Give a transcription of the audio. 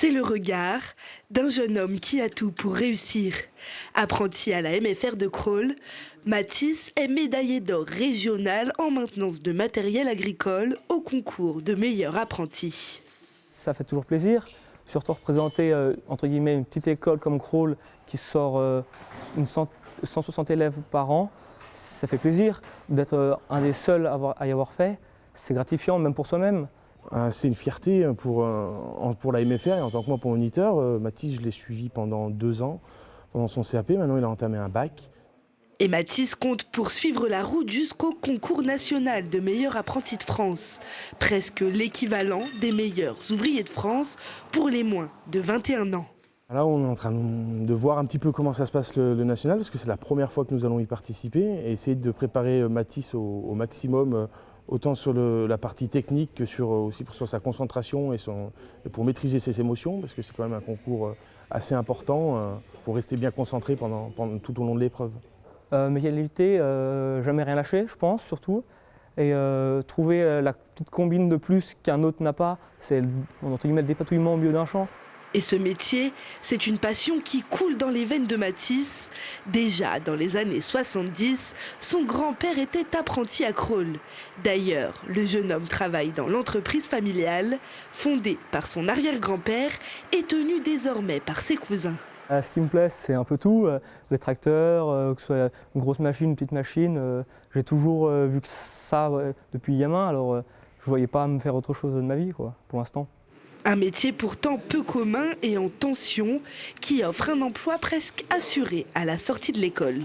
C'est le regard d'un jeune homme qui a tout pour réussir. Apprenti à la MFR de Crolles, Mathis est médaillé d'or régional en maintenance de matériel agricole au concours de meilleur apprenti. Ça fait toujours plaisir, surtout représenter entre guillemets une petite école comme Crolles qui sort 160 élèves par an. Ça fait plaisir d'être un des seuls à y avoir fait. C'est gratifiant même pour soi-même. C'est une fierté pour la MFR et en tant que moi pour moniteur. Mathis, je l'ai suivi pendant 2 ans, pendant son CAP. Maintenant, il a entamé un bac. Et Mathis compte poursuivre la route jusqu'au concours national de meilleur apprenti de France. Presque l'équivalent des meilleurs ouvriers de France pour les moins de 21 ans. Là, on est en train de voir un petit peu comment ça se passe le national, parce que c'est la première fois que nous allons y participer, et essayer de préparer Mathis au maximum, autant sur la partie technique que aussi sur sa concentration et pour maîtriser ses émotions, parce que c'est quand même un concours assez important. Il faut rester bien concentré tout au long de l'épreuve. Mes qualités, jamais rien lâcher, je pense, surtout. Et trouver la petite combine de plus qu'un autre n'a pas, c'est entre guillemets le dépatouillement au milieu d'un champ. Et ce métier, c'est une passion qui coule dans les veines de Mathis. Déjà dans les années 70, son grand-père était apprenti à Crolles. D'ailleurs, le jeune homme travaille dans l'entreprise familiale, fondée par son arrière-grand-père et tenue désormais par ses cousins. Ce qui me plaît, c'est un peu tout, les tracteurs, que ce soit une grosse machine, une petite machine. J'ai toujours vu que ça depuis gamin, alors je ne voyais pas me faire autre chose de ma vie, quoi, pour l'instant. Un métier pourtant peu commun et en tension qui offre un emploi presque assuré à la sortie de l'école.